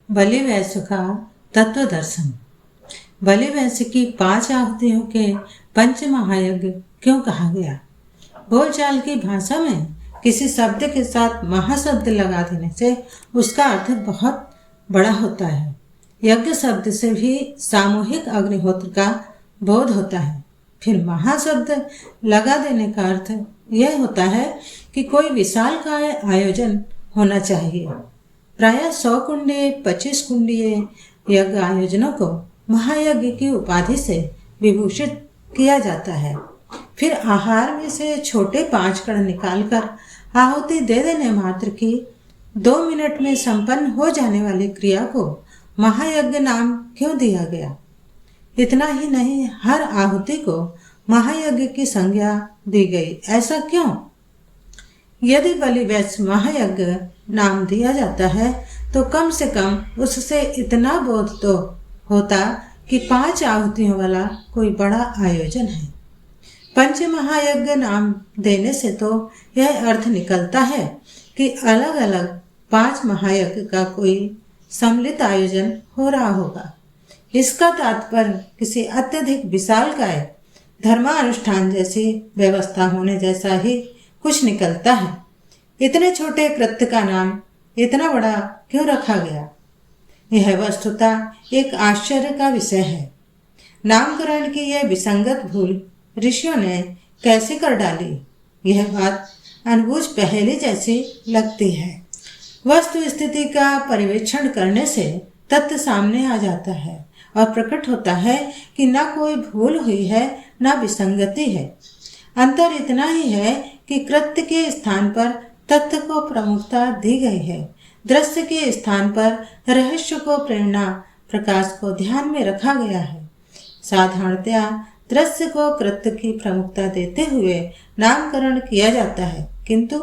बलि वैश्य का तत्व दर्शन। बलि वैश्य की 5 आहुतियों के पंच महायज्ञ क्यों कहा गया? बोलचाल की भाषा में किसी शब्द के साथ महाशब्द लगा देने से उसका अर्थ बहुत बड़ा होता है। यज्ञ शब्द से भी सामूहिक अग्निहोत्र का बोध होता है। फिर महाशब्द लगा देने का अर्थ यह होता है कि कोई विशालकाय आयोजन होना चाहिए। प्रायः 100 कुंडीय 25 कुंडीय यज्ञ आयोजनों को महायज्ञ की उपाधि से विभूषित किया जाता है। फिर आहार में से छोटे 5 कण निकालकर आहुति दे देने मात्र की 2 मिनट में संपन्न हो जाने वाली क्रिया को महायज्ञ नाम क्यों दिया गया? इतना ही नहीं, हर आहुति को महायज्ञ की संज्ञा दी गई। ऐसा क्यों? यदि बलि वैश्य महायज्ञ नाम दिया जाता है तो कम से कम उससे इतना बोध तो होता कि 5 आहुतियों वाला कोई बड़ा आयोजन है। पंच महायज्ञ नाम देने से तो यह अर्थ निकलता है कि अलग अलग 5 महायज्ञ का कोई सम्मिलित आयोजन हो रहा होगा। इसका तात्पर्य किसी अत्यधिक विशालकाय धर्मानुष्ठान जैसी व्यवस्था होने जैसा ही कुछ निकलता है। इतने छोटे कृत्य का नाम इतना बड़ा क्यों रखा गया? यह वस्तुतः एक आश्चर्य का विषय है। नामकरण की यह विसंगत भूल ऋषियों ने कैसे कर डाली? यह बात अनबूझ पहेली जैसी लगती है। वस्तु स्थिति का परिवेक्षण करने से तथ्य सामने आ जाता है और प्रकट होता है कि न कोई भूल हुई है न विसंगति है। अंतर इतना ही है कि कृत्य के स्थान पर तथ्य को प्रमुखता दी गई है, दृश्य के स्थान पर रहस्य को प्रेरणा प्रकाश को ध्यान में रखा गया है। साधारणतया दृश्य को कृत्य की प्रमुखता देते हुए नामकरण किया जाता है, किंतु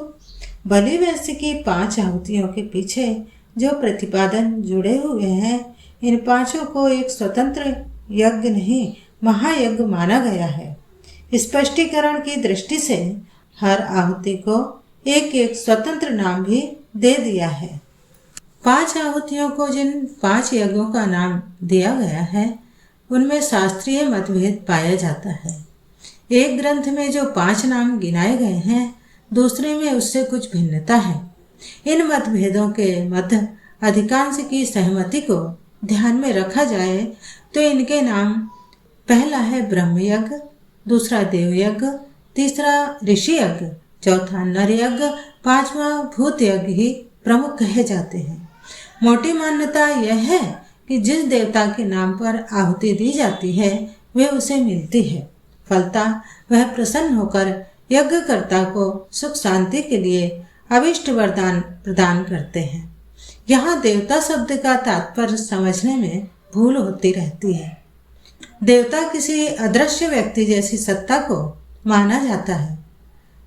बलि वैश्य की 5 आहुतियों के पीछे जो प्रतिपादन जुड़े हुए हैं, इन 5 को एक स्वतंत्र यज्ञ नहीं महायज्ञ माना गया है। स्पष्टीकरण की दृष्टि से हर आहुति को एक एक स्वतंत्र नाम भी दे दिया है। 5 आहुतियों को जिन 5 यज्ञों का नाम दिया गया है उनमें शास्त्रीय मतभेद पाया जाता है। एक ग्रंथ में जो 5 नाम गिनाए गए हैं, दूसरे में उससे कुछ भिन्नता है। इन मतभेदों के मध्य अधिकांश की सहमति को ध्यान में रखा जाए तो इनके नाम पहला है ब्रह्मयज्ञ, दूसरा देवयज्ञ, तीसरा ऋषि यज्ञ, चौथा नर यज्ञ, 5वां भूत यज्ञ ही प्रमुख कहे जाते हैं। मोटी मान्यता यह है कि जिस देवता के नाम पर आहुति दी जाती है वे उसे मिलती है। फलतः वह प्रसन्न होकर यज्ञकर्ता को सुख शांति के लिए अभिष्ट वरदान प्रदान करते हैं। यहाँ देवता शब्द का तात्पर्य समझने में भूल होती रहती है। देवता किसी अदृश्य व्यक्ति जैसी सत्ता को माना जाता है,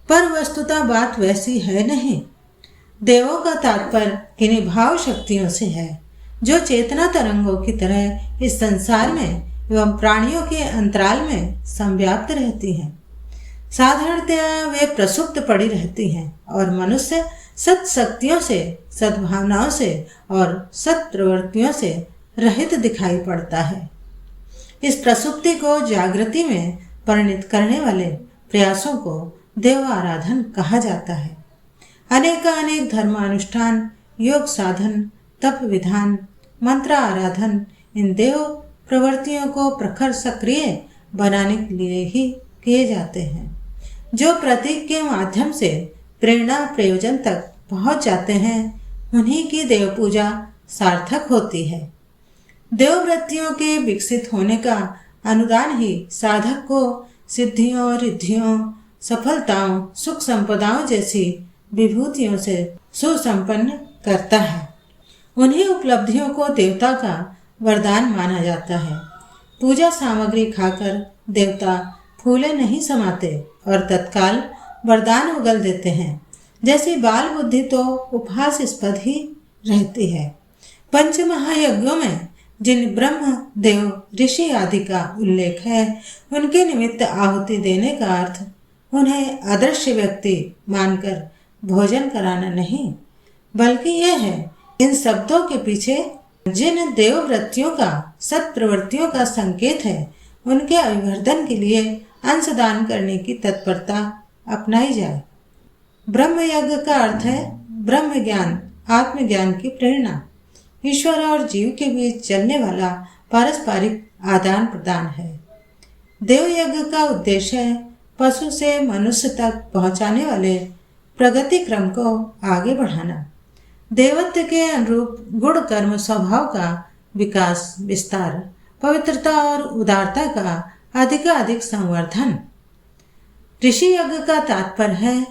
पर वस्तुतः बात वैसी है नहीं। देवों का तात्पर्य किन्हीं भाव शक्तियों से है जो चेतना तरंगों की तरह इस संसार में एवं प्राणियों के अंतराल में संव्याप्त रहती हैं। साधारणतया वे प्रसुप्त पड़ी रहती हैं और मनुष्य सत शक्तियों से, सद्भावनाओं से और सत प्रवृत्तियों से रहित दिखाई पड़ता है। इस प्रसुप्ति को जागृति में परिणित करने वाले प्रयासों को देव आराधन कहा जाता है। अनेक धर्मानुष्ठान, योग साधन, तप विधान, मंत्र आराधन इन देव प्रवृत्तियों को प्रखर सक्रिय बनाने के लिए ही किए जाते हैं। जो प्रतीक के माध्यम से प्रेरणा प्रयोजन तक पहुंच जाते हैं, उन्हीं की देव पूजा सार्थक होती है। देववृत्तियों के विकसित होने का अनुदान ही साधक को सिद्धियों, रिद्धियों, सफलताओं, सुख संपदाओं जैसी विभूतियों से सुसंपन्न करता है। उन्हीं उपलब्धियों को देवता का वरदान माना जाता है। पूजा सामग्री खाकर देवता फूले नहीं समाते और तत्काल वरदान उगल देते हैं। जैसी बाल बुद्धि तो उपहासास्पद ही रहती है। पंच महायज्ञों में जिन ब्रह्म, देव, ऋषि आदि का उल्लेख है, उनके निमित्त आहुति देने का अर्थ उन्हें अदृश्य व्यक्ति मानकर भोजन कराना नहीं, बल्कि यह है इन शब्दों के पीछे जिन देवव्रतियों का सत्प्रवृत्तियों का संकेत है, उनके अभिवर्धन के लिए अंशदान करने की तत्परता अपनाई जाए। ब्रह्म यज्ञ का अर्थ है ब्रह्म ज्ञान, आत्मज्ञान की प्रेरणा। ईश्वर और जीव के बीच चलने वाला पारस्परिक आदान प्रदान है। देव यज्ञ का उद्देश्य है पशु से मनुष्य तक पहुंचाने वाले प्रगति क्रम को आगे बढ़ाना। देवत्व के अनुरूप गुण कर्म स्वभाव का विकास विस्तार, पवित्रता और उदारता का अधिकाधिक संवर्धन। ऋषि यज्ञ का तात्पर्य है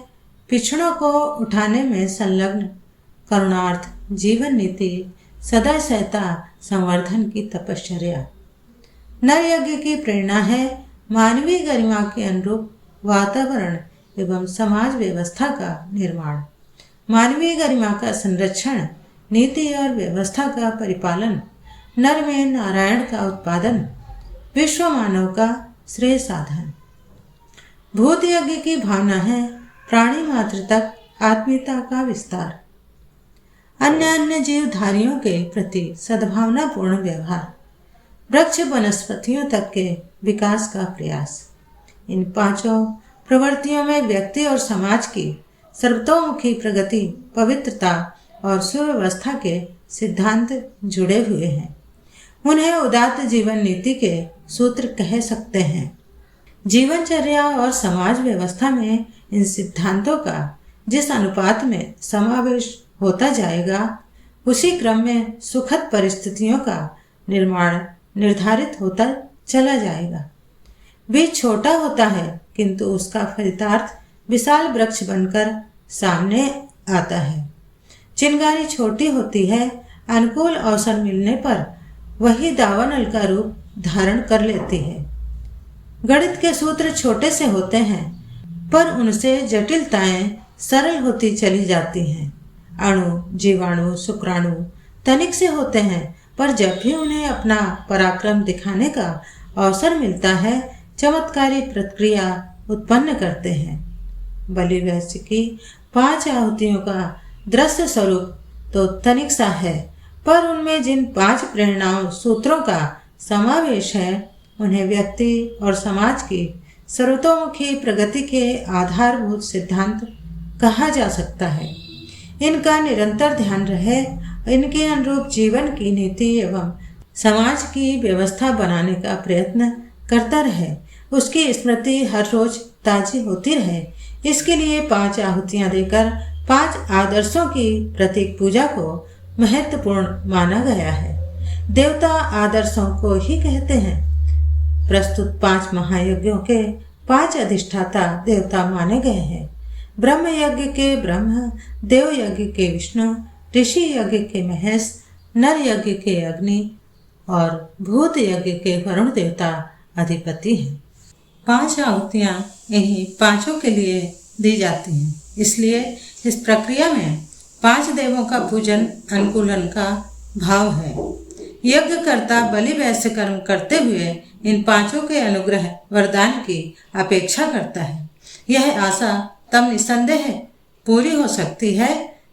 पिछड़ों को उठाने में संलग्न करुणार्थ जीवन नीति, सदाचारता संवर्धन की तपश्चर्या। नर यज्ञ की प्रेरणा है मानवीय गरिमा के अनुरूप वातावरण एवं समाज व्यवस्था का निर्माण। मानवीय गरिमा का संरक्षण, नीति और व्यवस्था का परिपालन, नर में नारायण का उत्पादन, विश्व मानव का श्रेय साधन। भूत यज्ञ की भावना है प्राणी मात्र तक आत्मीयता का विस्तार, अन्य अन्य जीवधारियों के प्रति सद्भावनापूर्ण व्यवहार, वृक्ष वनस्पतियों तक के विकास का प्रयास। इन पांचों प्रवृत्तियों में व्यक्ति और समाज की सर्वतोमुखी प्रगति, पवित्रता और सुव्यवस्था के सिद्धांत जुड़े हुए हैं। उन्हें उदात्त जीवन नीति के सूत्र कह सकते हैं। जीवनचर्या और समाज व्यवस्था में इन सिद्धांतों का जिस अनुपात में समावेश होता जाएगा, उसी क्रम में सुखद परिस्थितियों का निर्माण निर्धारित होता चला जाएगा। बीज छोटा होता है, किंतु उसका फलितार्थ विशाल वृक्ष बनकर सामने आता है। चिंगारी छोटी होती है, अनुकूल अवसर मिलने पर वही दावानल का रूप धारण कर लेती है। गणित के सूत्र छोटे से होते हैं, पर उनसे जटिलताएं सरल होती चली जाती हैं। अणु, जीवाणु, शुक्राणु तनिक से होते हैं, पर जब भी उन्हें अपना पराक्रम दिखाने का अवसर मिलता है, चमत्कारी प्रक्रिया उत्पन्न करते हैं। बलि वैश्य की 5 आहुतियों का दृश्य स्वरूप तो तनिक सा है, पर उनमें जिन 5 प्रेरणाओं सूत्रों का समावेश है, उन्हें व्यक्ति और समाज की सर्वतोमुखी प्रगति के आधारभूत सिद्धांत कहा जा सकता है। इनका निरंतर ध्यान रहे, इनके अनुरूप जीवन की नीति एवं समाज की व्यवस्था बनाने का प्रयत्न करता रहे, उसकी स्मृति हर रोज ताजी होती रहे। इसके लिए 5 आहुतियां देकर 5 आदर्शों की प्रतीक पूजा को महत्वपूर्ण माना गया है। देवता आदर्शों को ही कहते हैं। प्रस्तुत 5 महायज्ञों के 5 अधिष्ठाता देवता माने गए हैं। ब्रह्म यज्ञ के ब्रह्म, देव यज्ञ के विष्णु, ऋषि यज्ञ के महेश, नर यज्ञ के अग्नि और भूत यज्ञ के वरुण देवता अधिपति हैं। 5 आहुतियां इन्हीं 5 के लिए दी जाती हैं। इसलिए इस प्रक्रिया में 5 देवों का पूजन अनुकूलन का भाव है। यज्ञकर्ता बलि वैश्य कर्म करते हुए इन 5 के अनुग्रह वरदान की अपेक्षा करता है। यह आशा तब निसंदेह पूरी हो सकती है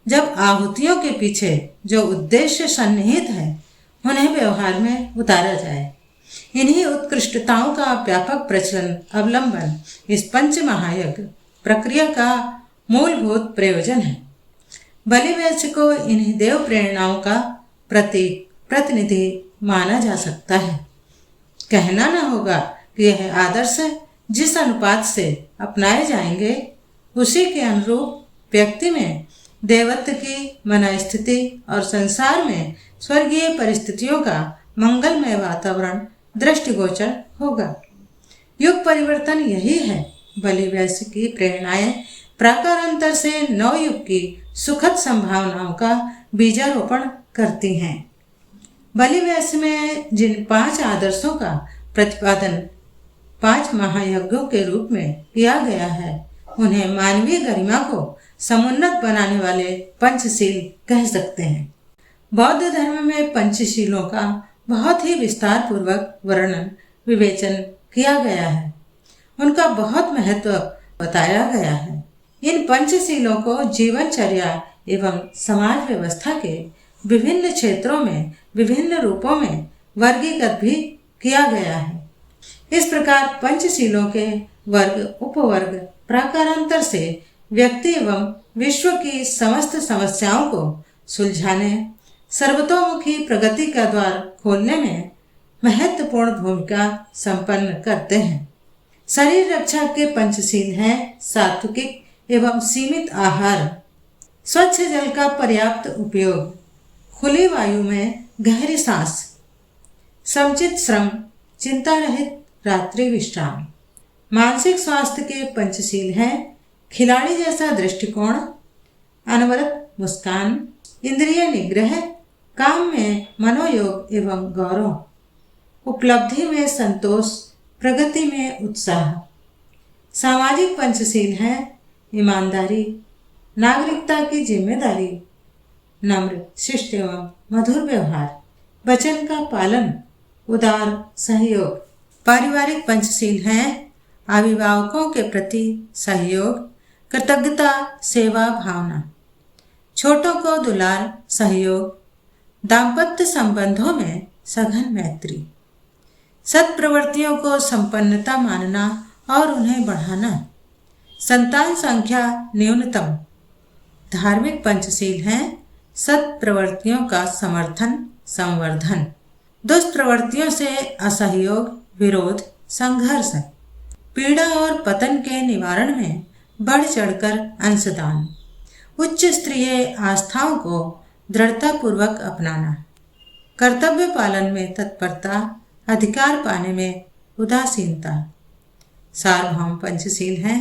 जब आहुतियों के पीछे जो उद्देश्य सन्निहित है, उन्हें व्यवहार में उतारा जाए। इन्हीं उत्कृष्टताओं का व्यापक प्रचलन अवलंबन इस पंच महायज्ञ प्रक्रिया का मूलभूत प्रयोजन है। बलि वैश्य को इन्हीं देव प्रेरणाओं का प्रतीक प्रतिनिधि माना जा सकता है। कहना न होगा कि यह आदर्श जिस अनुपात से अपनाए जाएंगे, उसी के अनुरूप व्यक्ति में देवत्व की मनस्थिति और संसार में स्वर्गीय परिस्थितियों का मंगलमय वातावरण दृष्टिगोचर होगा। युग परिवर्तन यही है। बलि वैश्य की प्रेरणाएं प्राकारांतर से नव युग की सुखद संभावनाओं का बीजारोपण करती हैं। बलि वैश्य में जिन 5 आदर्शों का प्रतिपादन 5 महायज्ञों के रूप में किया गया है, उन्हें मानवीय गरिमा को समुन्नत बनाने वाले पंचशील कह सकते हैं। बौद्ध धर्म में पंचशीलों का बहुत ही विस्तार पूर्वक वर्णन विवेचन किया गया है। उनका बहुत महत्व बताया गया है। इन पंचशीलों को जीवनचर्या एवं समाज व्यवस्था के विभिन्न क्षेत्रों में विभिन्न रूपों में वर्गीकृत भी किया गया है। इस प्रकार पंचशीलों के वर्ग उपवर्ग प्रकारांतर से व्यक्ति एवं विश्व की समस्त समस्याओं को सुलझाने, सर्वतोमुखी प्रगति का द्वार खोलने में महत्वपूर्ण भूमिका संपन्न करते हैं। शरीर रक्षा के पंचशील हैं सात्विक एवं सीमित आहार, स्वच्छ जल का पर्याप्त उपयोग, खुली वायु में गहरी सांस, समुचित श्रम, चिंता रहित रात्रि विश्राम। मानसिक स्वास्थ्य के पंचशील हैं खिलाड़ी जैसा दृष्टिकोण, अनवरत मुस्कान, इंद्रिय निग्रह, काम में मनोयोग एवं गौरव, उपलब्धि में संतोष, प्रगति में उत्साह। सामाजिक पंचशील हैं ईमानदारी, नागरिकता की जिम्मेदारी, नम्र शिष्ट एवं मधुर व्यवहार, वचन का पालन, उदार सहयोग। पारिवारिक पंचशील हैं अभिभावकों के प्रति सहयोग, कृतज्ञता, सेवा भावना, छोटों को दुलार, सहयोग, दाम्पत्य संबंधों में सघन मैत्री, सत्प्रवृत्तियों को संपन्नता मानना और उन्हें बढ़ाना, संतान संख्या न्यूनतम। धार्मिक पंचशील हैं सत्प्रवृत्तियों का समर्थन, संवर्धन, दुष्प्रवृत्तियों से असहयोग, विरोध, संघर्ष, पीड़ा और पतन के निवारण में बढ़ चढ़कर अंशदान, उच्च स्तरीय आस्थाओं को दृढ़तापूर्वक अपनाना, कर्तव्य पालन में तत्परता, अधिकार पाने में उदासीनता। सार्वभौम पंचशील हैं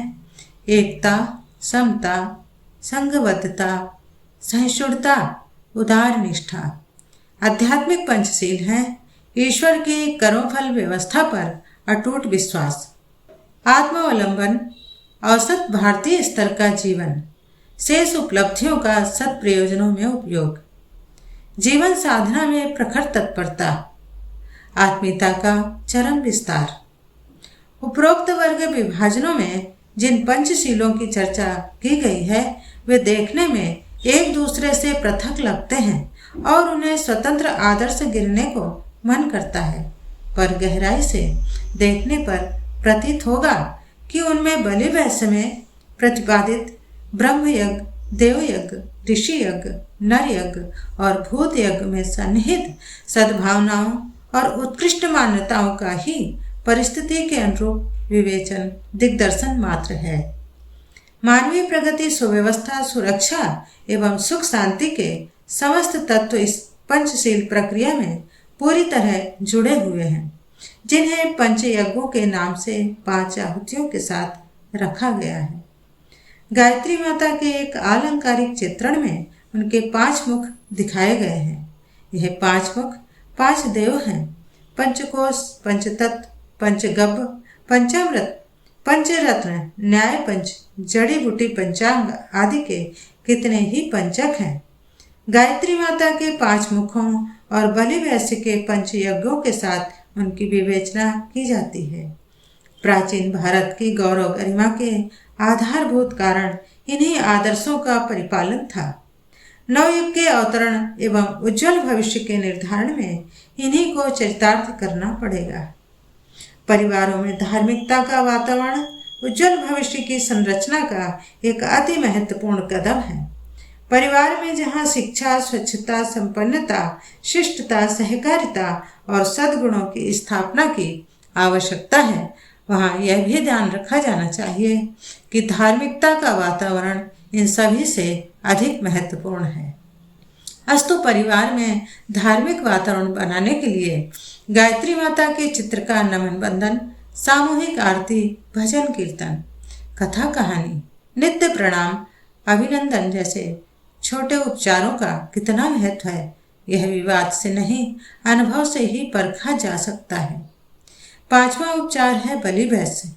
एकता, समता, संघबद्धता, सहिष्णुता, उदार निष्ठा। आध्यात्मिक पंचशील हैं ईश्वर की कर्मफल व्यवस्था पर अटूट विश्वास, आत्मावलंबन, औसत भारतीय स्तर का जीवन, शेष उपलब्धियों का सत्प्रयोजनों में उपयोग, जीवन साधना में प्रखर तत्परता, आत्मीयता का चरम विस्तार। उपरोक्त वर्ग विभाजनों में जिन पंचशीलों की चर्चा की गई है वे देखने में एक दूसरे से पृथक लगते हैं और उन्हें स्वतंत्र आदर्श गिनने को मन करता है, पर गहराई से देखने पर प्रतीत होगा कि उनमें बलि वैश्य में प्रतिपादित ब्रह्मयज्ञ, देवयज्ञ, ऋषि यज्ञ, नर यज्ञ और भूत यज्ञ में सन्निहित सद्भावनाओं और उत्कृष्ट मान्यताओं का ही परिस्थिति के अनुरूप विवेचन दिग्दर्शन मात्र है। मानवीय प्रगति, सुव्यवस्था, सुरक्षा एवं सुख शांति के समस्त तत्व इस पंचशील प्रक्रिया में पूरी तरह जुड़े हुए हैं, जिन्हें पंचयज्ञों के नाम से 5 आहुतियों के साथ रखा गया है। गायत्री माता के एक आलंकारिक चित्रण में उनके 5 मुख दिखाए गए हैं। यह 5 मुख 5 देव हैं। पंचकोश, पंचतत्व, पंचगव्य, पंचामृत, पंचरत्न, न्याय पंच, जड़ी बूटी पंचांग आदि के कितने ही पंचक हैं। गायत्री माता के 5 मुखों और बलि वैश्य के पंचयज्ञों के साथ उनकी विवेचना की जाती है। प्राचीन भारत की गौरव गरिमा के आधारभूत कारण इन्हीं आदर्शों का परिपालन था। नवयुग के अवतरण एवं उज्जवल भविष्य के निर्धारण में इन्हीं को चरितार्थ करना पड़ेगा। परिवारों में धार्मिकता का वातावरण उज्जवल भविष्य की संरचना का एक अति महत्वपूर्ण कदम है। परिवार में जहाँ शिक्षा, स्वच्छता, संपन्नता, शिष्टता, सहकारिता और सद्गुणों की स्थापना की आवश्यकता है, वहाँ यह भी ध्यान रखा जाना चाहिए कि धार्मिकता का वातावरण इन सभी से अधिक महत्वपूर्ण है। अस्तु परिवार में धार्मिक वातावरण बनाने के लिए गायत्री माता के चित्र का नमन बंदन, सामूहिक आरती, भजन कीर्तन, कथा कहानी, नित्य प्रणाम, अभिनंदन जैसे छोटे उपचारों का कितना महत्व है, यह विवाद से नहीं अनुभव से ही परखा जा सकता है। 5वां उपचार है बलि वैश्य।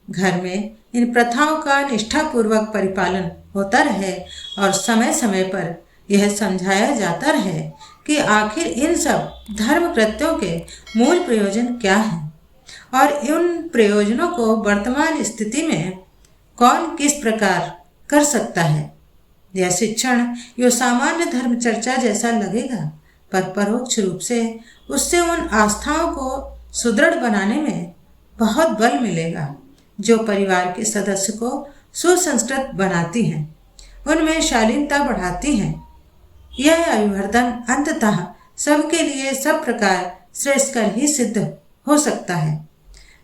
घर में इन प्रथाओं का निष्ठापूर्वक परिपालन होता रहे और समय समय पर यह समझाया जाता रहे कि आखिर इन सब धर्म कृत्यों के मूल प्रयोजन क्या हैं और उन प्रयोजनों को वर्तमान स्थिति में कौन किस प्रकार कर सकता है। यह शिक्षण यो सामान्य धर्म चर्चा जैसा लगेगा, पर परोक्ष रूप से उससे उन आस्थाओं को सुदृढ़ बनाने में बहुत बल मिलेगा जो परिवार के सदस्य को सुसंस्कृत बनाती हैं, उनमें शालीनता बढ़ाती हैं। यह अभिवर्धन अंततः सबके लिए सब प्रकार श्रेष्ठकर ही सिद्ध हो सकता है।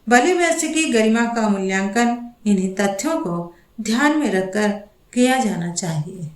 बलि वैश्य की गरिमा का मूल्यांकन इन्हीं तथ्यों को ध्यान में रखकर किया जाना चाहिए।